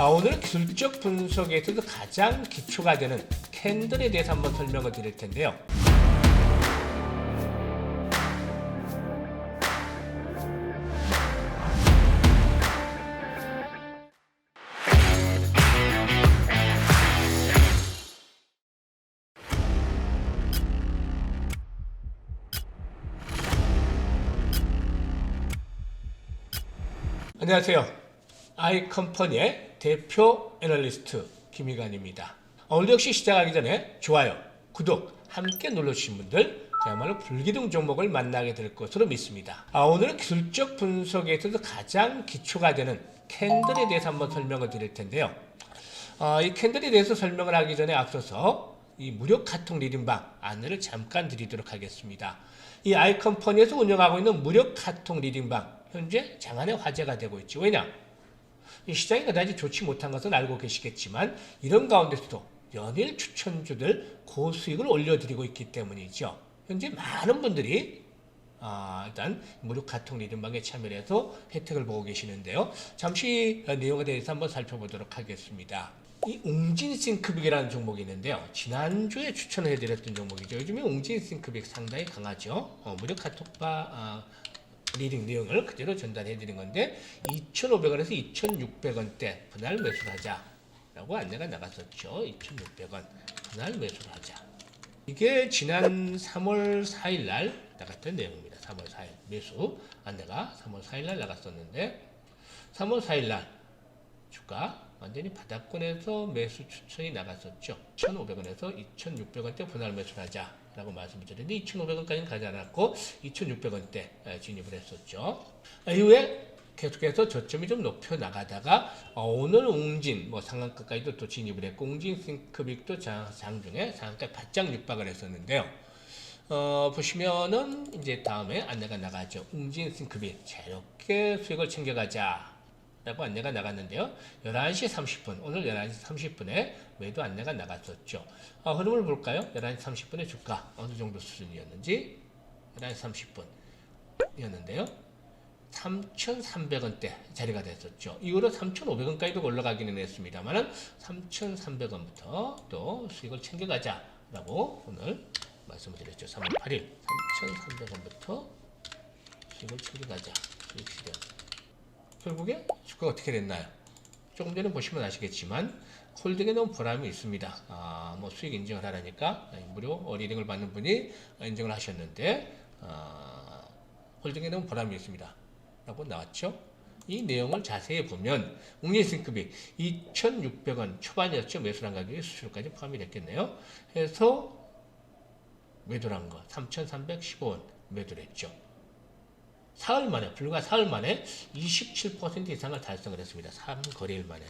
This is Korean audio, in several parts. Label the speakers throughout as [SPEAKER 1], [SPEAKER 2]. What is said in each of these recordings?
[SPEAKER 1] 오늘 기술적 분석에 있어서 가장 기초가 되는 캔들에 대해서 한번 설명을 드릴 텐데요. 안녕하세요. 아이컴퍼니의 대표 애널리스트 김희관입니다. 오늘 역시 시작하기 전에 좋아요, 구독 함께 눌러주신 분들 그야말로 불기둥 종목을 만나게 될 것으로 믿습니다. 오늘은 기술적 분석에 있어서 가장 기초가 되는 캔들에 대해서 한번 설명을 드릴 텐데요. 이 캔들에 대해서 설명을 하기 전에 앞서서 이 무료 카톡 리딩방 안내를 잠깐 드리도록 하겠습니다. 이 아이컴퍼니에서 운영하고 있는 무료 카톡 리딩방 현재 장안의 화제가 되고 있죠. 왜냐? 이 시장이 그다지 좋지 못한 것은 알고 계시겠지만 이런 가운데서도 연일 추천주들 고수익을 올려드리고 있기 때문이죠. 현재 많은 분들이 일단 무료 카톡 리딩방에 참여를 해서 혜택을 보고 계시는데요. 잠시 내용에 대해서 한번 살펴보도록 하겠습니다. 이 웅진싱크빅이라는 종목이 있는데요. 지난주에 추천을 해드렸던 종목이죠. 요즘에 웅진싱크빅 상당히 강하죠. 무료 카톡바 리딩 내용을 그대로 전달해드린 건데 2,500원에서 2,600원대 분할 매수를 하자라고 안내가 나갔었죠. 2,600원 분할 매수를 하자. 이게 지난 3월 4일 날 나갔던 내용입니다. 3월 4일 매수 안내가 3월 4일 날 나갔었는데 3월 4일 날 주가 완전히 바닥권에서 매수 추천이 나갔었죠. 1,500원에서 2,600원대 분할 매수를 하자 라고 말씀을 드렸는데 2,500원까지는 가지 않았고 2,600원대 진입을 했었죠. 이후에 계속해서 저점이 좀 높여 나가다가 오늘 웅진 상한가까지도 또 진입을 했고 웅진싱크빅도 장중에 상한가 바짝 육박을 했었는데요. 보시면은 이제 다음에 안내가 나가죠. 웅진싱크빅 자유롭게 수익을 챙겨가자 라고 안내가 나갔는데요. 11시 30분, 오늘 11시 30분에 매도 안내가 나갔었죠. 흐름을 볼까요? 11시 30분에 주가 어느 정도 수준이었는지 11시 30분이었는데요. 3,300원대 자리가 됐었죠. 이후로 3,500원까지도 올라가기는 했습니다만 3,300원부터 또 수익을 챙겨가자라고 오늘 말씀을 드렸죠. 3월 8일 3,300원부터 수익을 챙겨가자. 수익 실현. 결국에 주가가 어떻게 됐나요? 조금 전에 보시면 아시겠지만 홀딩에 너무 보람이 있습니다. 수익 인증을 하라니까 무료 리딩을 받는 분이 인증을 하셨는데 홀딩에 너무 보람이 있습니다 라고 나왔죠. 이 내용을 자세히 보면 웅진싱크빅 2,600원 초반이었죠. 매수한 가격이 수수료까지 포함이 됐겠네요. 해서 매도를 한 거 3,315원 매도를 했죠. 사흘 만에, 불과 사흘 만에 27% 이상을 달성을 했습니다. 3거래일 만에.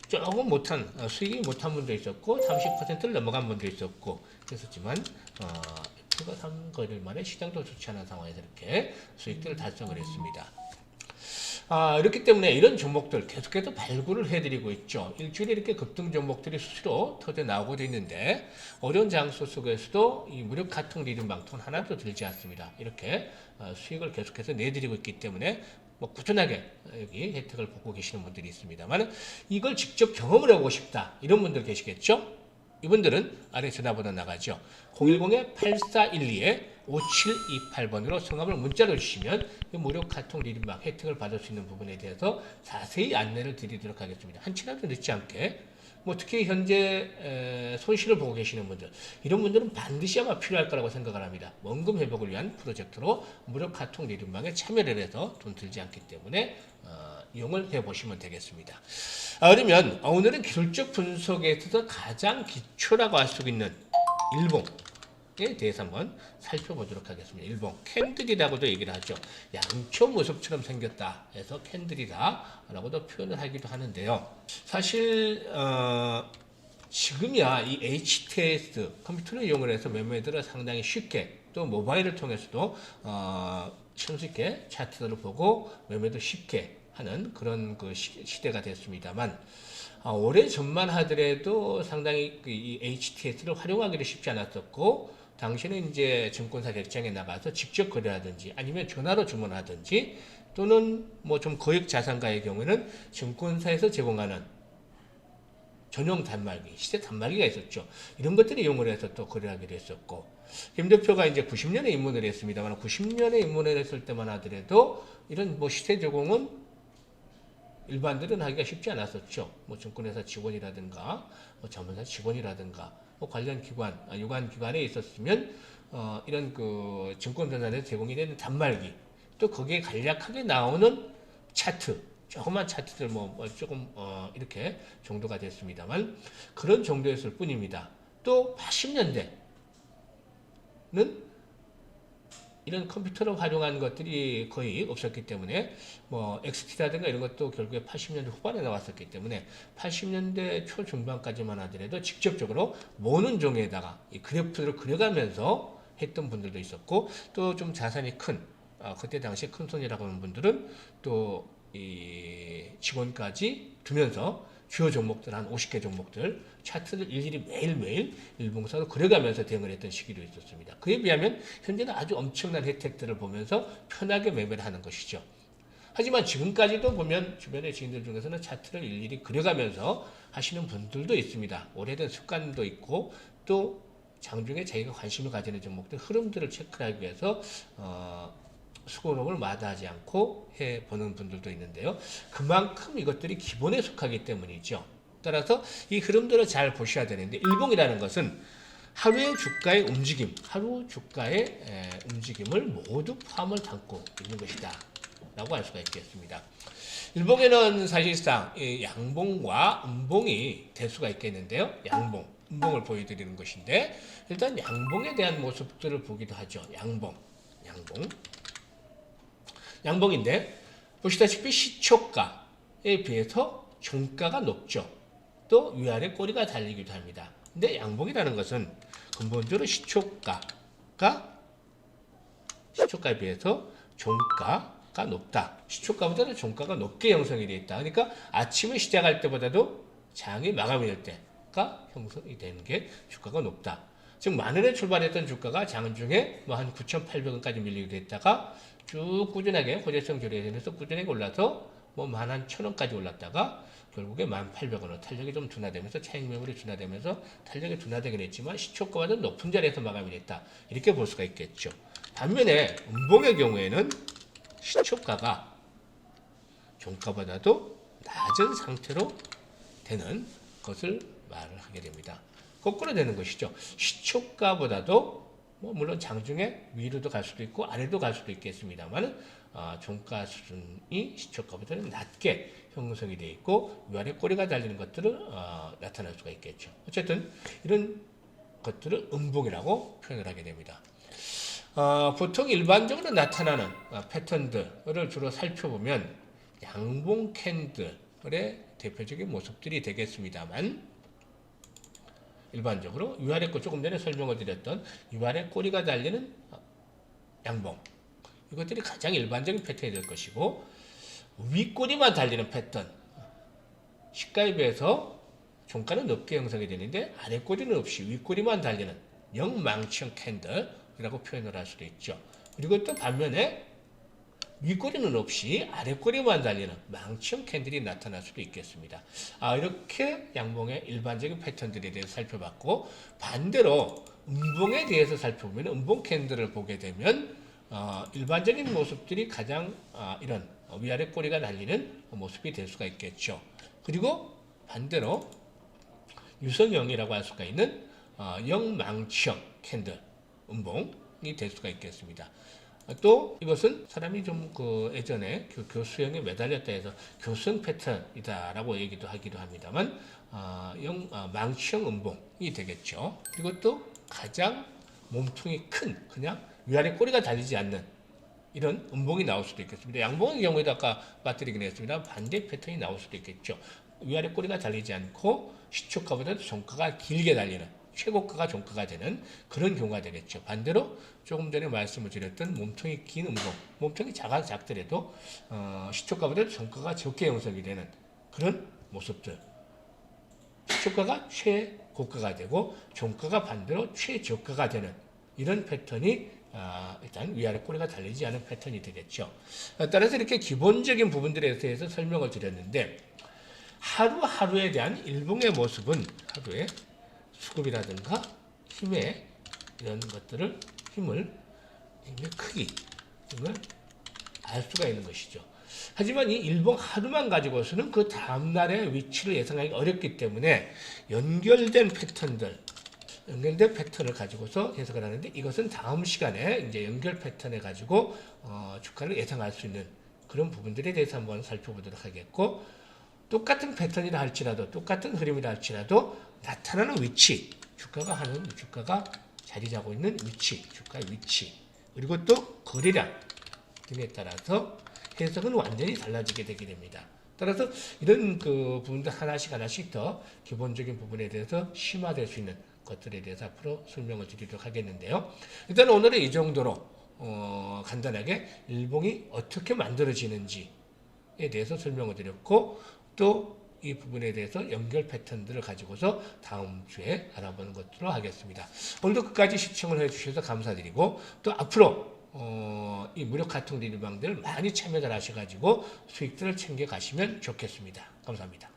[SPEAKER 1] 조금 못한, 수익이 못한 분도 있었고, 30%를 넘어간 분도 있었고, 그랬었지만, 불과 3거래일 만에 시장도 좋지 않은 상황에서 이렇게 수익들을 달성을 했습니다. 이렇기 때문에 이런 종목들 계속해서 발굴을 해드리고 있죠. 일주일에 이렇게 급등 종목들이 수시로 터져 나오고 있는데 어려운 장소 속에서도 이 무료 카톡 리딩방 돈 하나도 들지 않습니다. 이렇게 수익을 계속해서 내드리고 있기 때문에 꾸준하게 여기 혜택을 보고 계시는 분들이 있습니다만 이걸 직접 경험을 해보고 싶다 이런 분들 계시겠죠? 이분들은 아래 전화번호 나가죠. 010-8412-5728번으로 성함을 문자로 주시면 무료 카톡 리딩방 혜택을 받을 수 있는 부분에 대해서 자세히 안내를 드리도록 하겠습니다. 한치라도 늦지 않게 특히 현재 손실을 보고 계시는 분들 이런 분들은 반드시 아마 필요할 거라고 생각을 합니다. 원금 회복을 위한 프로젝트로 무료 카톡 리딩방에 참여를 해서 돈 들지 않기 때문에 이용을 해보시면 되겠습니다. 그러면 오늘은 기술적 분석에 있어서 가장 기초라고 할 수 있는 일봉에 대해서 한번 살펴보도록 하겠습니다. 일봉 캔들이라고도 얘기를 하죠. 양초 모습처럼 생겼다 해서 캔들이다 라고도 표현을 하기도 하는데요. 사실 지금이야 이 HTS 컴퓨터를 이용을 해서 매매들을 상당히 쉽게 또 모바일을 통해서도 쉽게 차트를 보고 매매도 쉽게 하는 그런 시대가 됐습니다만 오래 전만 하더라도 상당히 이 HTS를 활용하기도 쉽지 않았었고 당신은 이제 증권사 대장에 나가서 직접 거래하든지 아니면 전화로 주문하든지 또는 뭐 좀 거액 자산가의 경우에는 증권사에서 제공하는 전용 단말기, 시세 단말기가 있었죠. 이런 것들을 이용을 해서 또 거래하기도 했었고, 김 대표가 이제 90년에 입문을 했습니다만 90년에 입문을 했을 때만 하더라도 이런 뭐 시세 제공은 일반들은 하기가 쉽지 않았었죠. 뭐 증권회사 직원이라든가 뭐 자문사 직원이라든가 뭐 관련 기관, 유관 기관에 있었으면 이런 그 증권회사에 제공이 되는 단말기, 또 거기에 간략하게 나오는 차트, 조그만 차트들 뭐 조금 이렇게 정도가 됐습니다만 그런 정도였을 뿐입니다. 또 80년대는 이런 컴퓨터를 활용한 것들이 거의 없었기 때문에 뭐 XT라든가 이런 것도 결국에 80년대 후반에 나왔었기 때문에 80년대 초중반까지만 하더라도 직접적으로 모는 종이에다가 이 그래프를 그려가면서 했던 분들도 있었고, 또 좀 자산이 큰 그때 당시에 큰 손이라고 하는 분들은 또 이 직원까지 두면서 주요 종목들 한 50개 종목들 차트를 일일이 매일매일 일봉선으로 그려가면서 대응을 했던 시기도 있었습니다. 그에 비하면 현재는 아주 엄청난 혜택들을 보면서 편하게 매매를 하는 것이죠. 하지만 지금까지도 보면 주변의 지인들 중에서는 차트를 일일이 그려가면서 하시는 분들도 있습니다. 오래된 습관도 있고 또 장중에 자기가 관심을 가지는 종목들 흐름들을 체크하기 위해서 수고록을 마다하지 않고 해보는 분들도 있는데요. 그만큼 이것들이 기본에 속하기 때문이죠. 따라서 이 흐름들을 잘 보셔야 되는데, 일봉이라는 것은 하루의 주가의 움직임, 하루 주가의 움직임을 모두 포함을 담고 있는 것이다 라고 할 수가 있겠습니다. 일봉에는 사실상 양봉과 음봉이 될 수가 있겠는데요. 양봉, 음봉을 보여드리는 것인데, 일단 양봉에 대한 모습들을 보기도 하죠. 양봉인데 보시다시피 시초가에 비해서 종가가 높죠. 또 위아래 꼬리가 달리기도 합니다. 근데 양봉이라는 것은 근본적으로 시초가에 비해서 종가가 높다. 시초가보다는 종가가 높게 형성이 되어 있다. 그러니까 아침에 시작할 때보다도 장이 마감이 될 때가 형성이 되는 게 주가가 높다. 즉 만원에 출발했던 주가가 장중에 뭐 한 9,800원까지 밀리게 됐다가 쭉 꾸준하게 호재성 조례되면서 꾸준하게 올라서 뭐 11,000원까지 올랐다가 결국에 18,000원으로 탄력이 좀 둔화되면서 차익 매물이 둔화되면서 탄력이 둔화되긴 했지만 시초가보다 높은 자리에서 마감이 됐다. 이렇게 볼 수가 있겠죠. 반면에 음봉의 경우에는 시초가가 종가보다도 낮은 상태로 되는 것을 말을 하게 됩니다. 거꾸로 되는 것이죠. 시초가보다도 뭐 물론 장중에 위로도 갈 수도 있고 아래도 갈 수도 있겠습니다만 종가 수준이 시초가보다는 낮게 형성이 되어 있고 위아래 꼬리가 달리는 것들을 나타날 수가 있겠죠. 어쨌든 이런 것들을 음봉이라고 표현을 하게 됩니다. 보통 일반적으로 나타나는 패턴들을 주로 살펴보면 양봉 캔들의 대표적인 모습들이 되겠습니다만, 일반적으로 위아래 꼬 조금 전에 설명을 드렸던 위아래 꼬리가 달리는 양봉, 이것들이 가장 일반적인 패턴이 될 것이고, 윗꼬리만 달리는 패턴, 시가에 비해서 종가는 높게 형성이 되는데 아래꼬리는 없이 윗꼬리만 달리는 영망치형 캔들이라고 표현을 할 수도 있죠. 그리고 또 반면에 윗꼬리는 없이 아랫꼬리만 달리는 망치형 캔들이 나타날 수도 있겠습니다. 이렇게 양봉의 일반적인 패턴들에 대해서 살펴봤고, 반대로 음봉에 대해서 살펴보면 음봉 캔들을 보게 되면 일반적인 모습들이 가장 이런 위아래 꼬리가 달리는 모습이 될 수가 있겠죠. 그리고 반대로 유성형이라고 할 수가 있는 영망치형 캔들, 음봉이 될 수가 있겠습니다. 또 이것은 사람이 좀 예전에 교수형에 매달렸다 해서 교수형 패턴이다라고 얘기도 하기도 합니다만 망치형 음봉이 되겠죠. 그리고 또 가장 몸통이 큰, 그냥 위아래 꼬리가 달리지 않는 이런 음봉이 나올 수도 있겠습니다. 양봉의 경우에도 아까 맞드리긴 했습니다. 반대 패턴이 나올 수도 있겠죠. 위아래 꼬리가 달리지 않고 시초가보다 종가가 길게 달리는, 최고가가 종가가 되는 그런 경우가 되겠죠. 반대로 조금 전에 말씀을 드렸던 몸통이 긴 음봉, 몸통이 작더라도 시초가보다 종가가 적게 형성이 되는 그런 모습들, 시초가가 최고가가 되고 종가가 반대로 최저가가 되는 이런 패턴이 일단 위아래 꼬리가 달리지 않은 패턴이 되겠죠. 따라서 이렇게 기본적인 부분들에 대해서 설명을 드렸는데 하루하루에 대한 일봉의 모습은 하루의 수급이라든가 힘의 이런 것들을 힘의 크기 등을 알 수가 있는 것이죠. 하지만 이 일봉 하루만 가지고서는 그 다음날의 위치를 예상하기 어렵기 때문에 연결된 패턴을 가지고서 해석을 하는데 이것은 다음 시간에 이제 연결 패턴을 가지고 주가를 예상할 수 있는 그런 부분들에 대해서 한번 살펴보도록 하겠고 똑같은 패턴이라 할지라도 똑같은 흐름이라 할지라도 나타나는 위치 주가가 자리 잡고 있는 위치 주가의 위치 그리고 또 거래량 등에 따라서 해석은 완전히 달라지게 되게 됩니다. 따라서 이런 그 부분들 하나씩 더 기본적인 부분에 대해서 심화될 수 있는 것들에 대해서 앞으로 설명을 드리도록 하겠는데요. 일단 오늘은 이 정도로 간단하게 일봉이 어떻게 만들어지는지에 대해서 설명을 드렸고 또 이 부분에 대해서 연결 패턴들을 가지고서 다음 주에 알아보는 것으로 하겠습니다. 오늘도 끝까지 시청을 해주셔서 감사드리고 또 앞으로 이 무료 카톡 리뷰방들 많이 참여를 하셔가지고 수익들을 챙겨 가시면 좋겠습니다. 감사합니다.